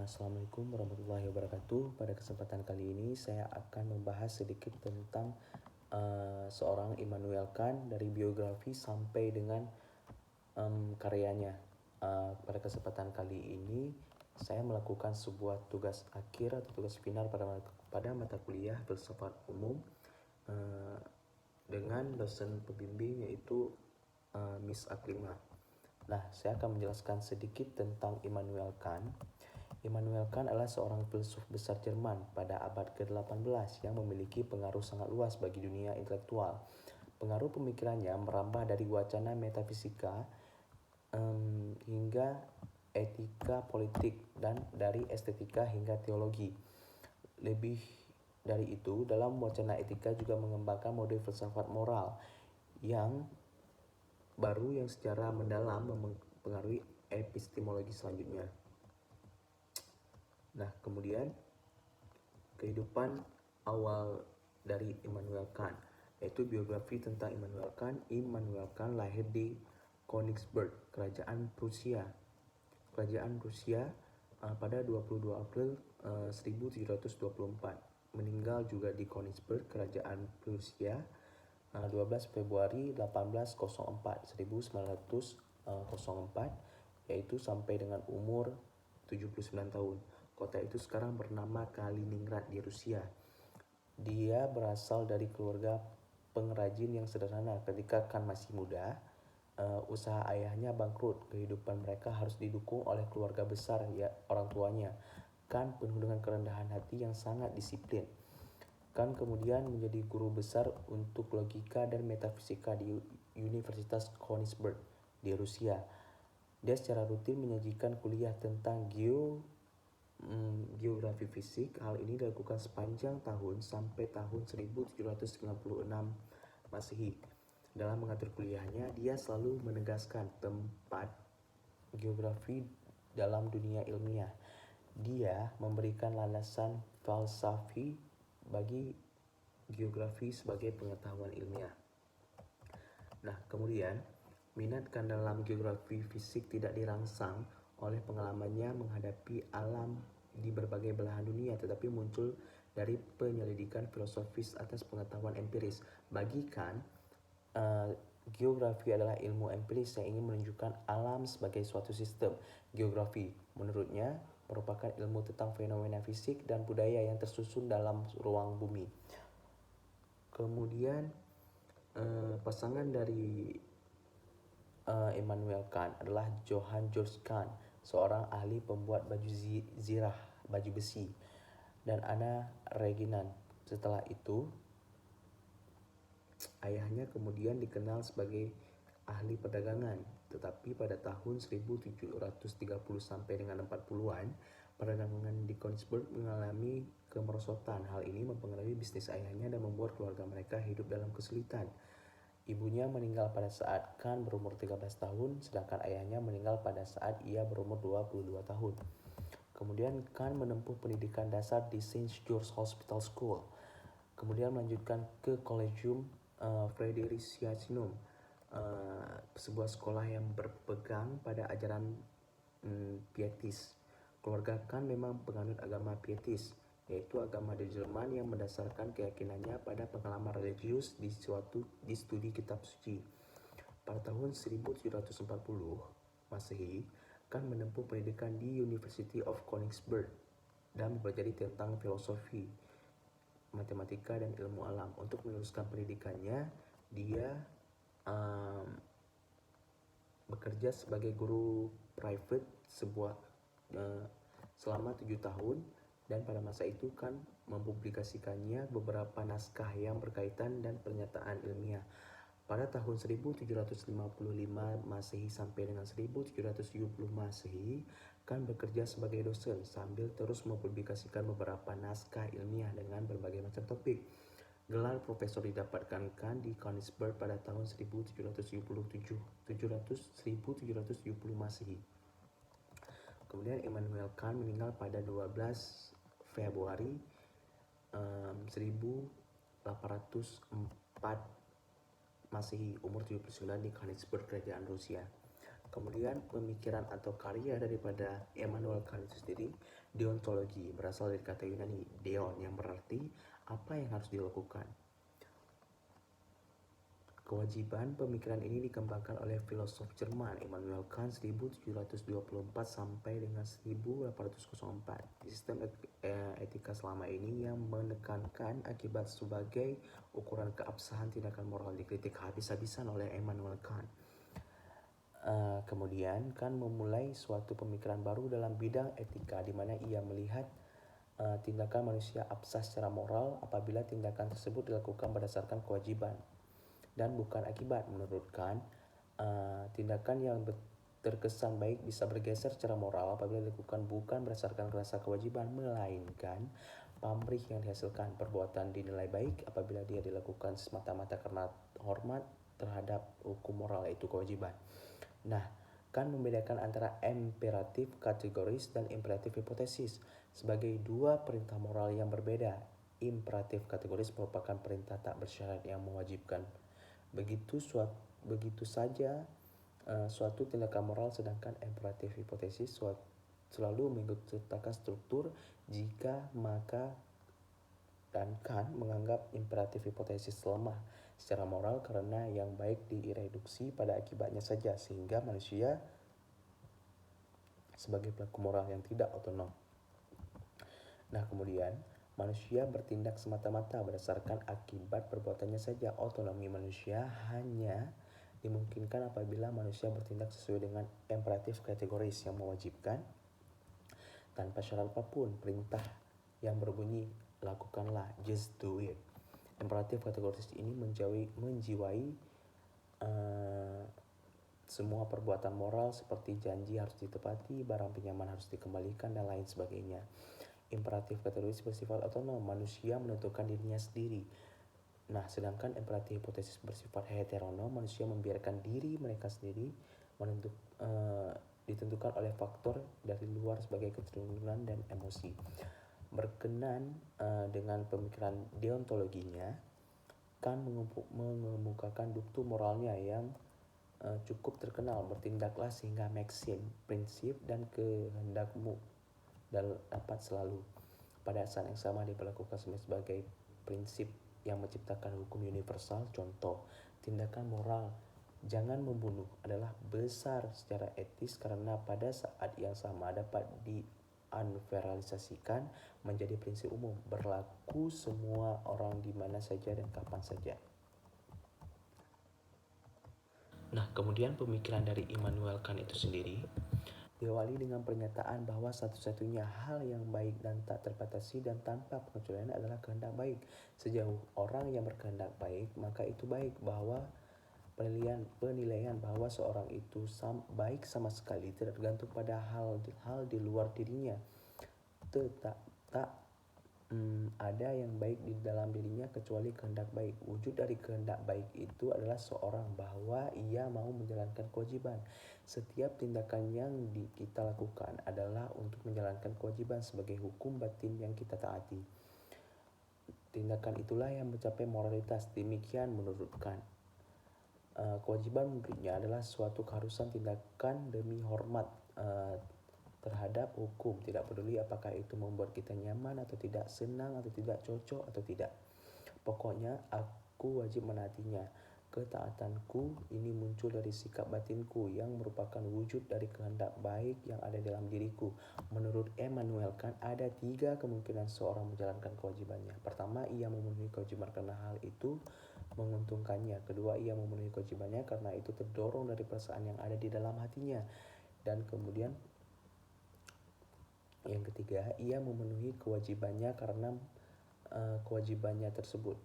Assalamualaikum warahmatullahi wabarakatuh. Pada kesempatan kali ini saya akan membahas sedikit tentang seorang Immanuel Kant dari biografi sampai dengan karyanya. Pada kesempatan kali ini saya melakukan sebuah tugas akhir atau tugas final pada mata kuliah filsafat umum dengan dosen pembimbing yaitu Miss Aklima. Nah, saya akan menjelaskan sedikit tentang Immanuel Kant. Immanuel Kant adalah seorang filsuf besar Jerman pada abad ke-18 yang memiliki pengaruh sangat luas bagi dunia intelektual. Pengaruh pemikirannya merambah dari wacana metafisika hingga etika politik dan dari estetika hingga teologi. Lebih dari itu, dalam wacana etika juga mengembangkan model filsafat moral yang baru yang secara mendalam mempengaruhi epistemologi selanjutnya. Nah, kemudian kehidupan awal dari Immanuel Kant, yaitu biografi tentang Immanuel Kant. Immanuel Kant lahir di Königsberg, Kerajaan Prusia. Pada 22 April 1724. Meninggal juga di Königsberg, Kerajaan Prusia, 12 Februari 1904, yaitu sampai dengan umur 79 tahun. Kota itu sekarang bernama Kaliningrad di Rusia. Dia berasal dari keluarga pengrajin yang sederhana. Ketika Kant masih muda, usaha ayahnya bangkrut. Kehidupan mereka harus didukung oleh keluarga besar, ya, orang tuanya. Kant penuh dengan kerendahan hati yang sangat disiplin. Kant kemudian menjadi guru besar untuk logika dan metafisika di Universitas Königsberg di Rusia. Dia secara rutin menyajikan kuliah tentang geografi fisik. Hal ini dilakukan sepanjang tahun sampai tahun 1796 Masehi. Dalam mengatur kuliahnya, dia selalu menegaskan tempat geografi dalam dunia ilmiah. Dia memberikan landasan falsafi bagi geografi sebagai pengetahuan ilmiah. Nah, kemudian minat Kant dalam geografi fisik tidak dirangsang oleh pengalamannya menghadapi alam di berbagai belahan dunia, tetapi muncul dari penyelidikan filosofis atas pengetahuan empiris. Bagi Kant, geografi adalah ilmu empiris yang ingin menunjukkan alam sebagai suatu sistem. Geografi, menurutnya, merupakan ilmu tentang fenomena fisik dan budaya yang tersusun dalam ruang bumi. Kemudian pasangan dari Immanuel Kant adalah Johann Georg Kant, seorang ahli pembuat baju besi, dan Anna Reginan. Setelah itu, ayahnya kemudian dikenal sebagai ahli perdagangan, tetapi pada tahun 1730 sampai dengan 40-an, perdagangan di Königsberg mengalami kemerosotan. Hal ini mempengaruhi bisnis ayahnya dan membuat keluarga mereka hidup dalam kesulitan. Ibunya meninggal pada saat Kant berumur 13 tahun, sedangkan ayahnya meninggal pada saat ia berumur 22 tahun. Kemudian Kant menempuh pendidikan dasar di St. George's Hospital School. Kemudian melanjutkan ke Collegium Fridericianum, sebuah sekolah yang berpegang pada ajaran pietis. Keluarga Kant memang penganut agama pietis, yaitu agama di Jerman yang mendasarkan keyakinannya pada pengalaman religius di studi kitab suci. Pada tahun 1740 Masehi, Kant menempuh pendidikan di University of Königsberg dan mempelajari tentang filosofi, matematika, dan ilmu alam. Untuk meneruskan pendidikannya, dia bekerja sebagai guru private selama 7 tahun, dan pada masa itu kan mempublikasikannya beberapa naskah yang berkaitan dan pernyataan ilmiah. Pada tahun 1755 Masehi sampai dengan 1770 Masehi, Kant bekerja sebagai dosen sambil terus mempublikasikan beberapa naskah ilmiah dengan berbagai macam topik. Gelar profesor didapatkan Kant di Königsberg pada tahun 1770 Masehi. Kemudian Immanuel Kant meninggal pada 12 Februari 1804 Masehi, umur 79 di Königsberg, Kerajaan Rusia. Kemudian pemikiran atau karya daripada Immanuel Kant itu sendiri, deontologi, berasal dari kata Yunani deon yang berarti apa yang harus dilakukan. Kewajiban pemikiran ini dikembangkan oleh filosof Jerman Immanuel Kant 1724 sampai dengan 1804. Sistem etika selama ini yang menekankan akibat sebagai ukuran keabsahan tindakan moral dikritik habis-habisan oleh Immanuel Kant. Kemudian Kant memulai suatu pemikiran baru dalam bidang etika di mana ia melihat tindakan manusia absah secara moral apabila tindakan tersebut dilakukan berdasarkan kewajiban dan bukan akibat. Menurut Kant, tindakan yang terkesan baik bisa bergeser secara moral apabila dilakukan bukan berdasarkan rasa kewajiban, melainkan pamrih yang dihasilkan. Perbuatan dinilai baik apabila dia dilakukan semata-mata karena hormat terhadap hukum moral, yaitu kewajiban. Nah, Kant membedakan antara imperatif kategoris dan imperatif hipotesis sebagai dua perintah moral yang berbeda. Imperatif kategoris merupakan perintah tak bersyarat yang mewajibkan begitu saja suatu tindakan moral, sedangkan imperatif hipotesis selalu mengikutsertakan struktur jika maka, dan Kant menganggap imperatif hipotesis lemah secara moral karena yang baik direduksi pada akibatnya saja sehingga manusia sebagai pelaku moral yang tidak otonom. Nah, kemudian manusia bertindak semata-mata berdasarkan akibat perbuatannya saja. Otonomi manusia hanya dimungkinkan apabila manusia bertindak sesuai dengan imperatif kategoris yang mewajibkan tanpa syarat apapun. Perintah yang berbunyi lakukanlah, just do it. Imperatif kategoris ini menjiwai semua perbuatan moral seperti janji harus ditepati, barang pinjaman harus dikembalikan, dan lain sebagainya. Imperatif kategoris bersifat otonom, manusia menentukan dirinya sendiri. Nah, sedangkan imperatif hipotesis bersifat heteronom, manusia membiarkan diri mereka sendiri ditentukan oleh faktor dari luar sebagai keturunan dan emosi. Berkenan dengan pemikiran deontologinya, Kant mengemukakan duktu moralnya yang cukup terkenal, bertindaklah sehingga maksim, prinsip, dan kehendakmu dapat selalu. Pada saat yang sama diberlakukan sebagai prinsip yang menciptakan hukum universal. Contoh, tindakan moral jangan membunuh adalah besar secara etis karena pada saat yang sama dapat diunversalisasikan menjadi prinsip umum, berlaku semua orang di mana saja dan kapan saja. Nah, kemudian pemikiran dari Immanuel Kant itu sendiri diawali dengan pernyataan bahwa satu-satunya hal yang baik dan tak terbatasi dan tanpa pengecualian adalah kehendak baik. Sejauh orang yang berkehendak baik, maka itu baik. Bahwa penilaian bahwa seorang itu baik sama sekali tidak tergantung pada hal di luar dirinya. Tak ada yang baik di dalam dirinya kecuali kehendak baik. Wujud dari kehendak baik itu adalah seorang bahwa ia mau menjalankan kewajiban. Setiap tindakan yang kita lakukan adalah untuk menjalankan kewajiban sebagai hukum batin yang kita taati. Tindakan itulah yang mencapai moralitas. Demikian menurut Kant. Kewajiban menurutnya adalah suatu keharusan tindakan demi hormat terhadap hukum, tidak peduli apakah itu membuat kita nyaman atau tidak, senang atau tidak, cocok atau tidak. Pokoknya aku wajib menaatinya. Ketaatanku ini muncul dari sikap batinku yang merupakan wujud dari kehendak baik yang ada dalam diriku. Menurut Immanuel Kant, ada 3 kemungkinan seorang menjalankan kewajibannya. Pertama, ia memenuhi kewajiban karena hal itu menguntungkannya. Kedua, ia memenuhi kewajibannya karena itu terdorong dari perasaan yang ada di dalam hatinya. Dan kemudian yang ketiga, ia memenuhi kewajibannya karena kewajibannya tersebut.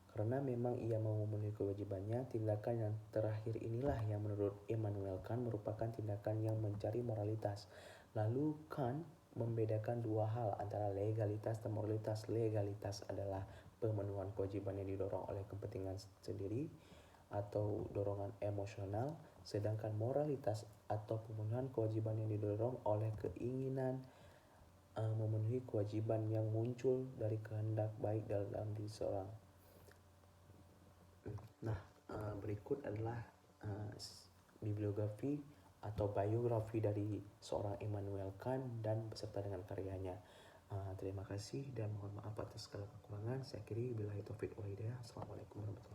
Karena memang ia mau memenuhi kewajibannya, tindakan yang terakhir inilah yang menurut Immanuel Kant merupakan tindakan yang mencari moralitas. Lalu Kant membedakan 2 hal antara legalitas dan moralitas. Legalitas adalah pemenuhan kewajiban yang didorong oleh kepentingan sendiri atau dorongan emosional, sedangkan moralitas atau pemenuhan kewajiban yang didorong oleh keinginan memenuhi kewajiban yang muncul dari kehendak baik dalam diri seorang. Nah, berikut adalah bibliografi atau biografi dari seorang Immanuel Kant dan beserta dengan karyanya. Terima kasih dan mohon maaf atas segala kekurangan. Saya akhiri billahi taufiq wal hidayah. Assalamualaikum warahmatullahi wabarakatuh.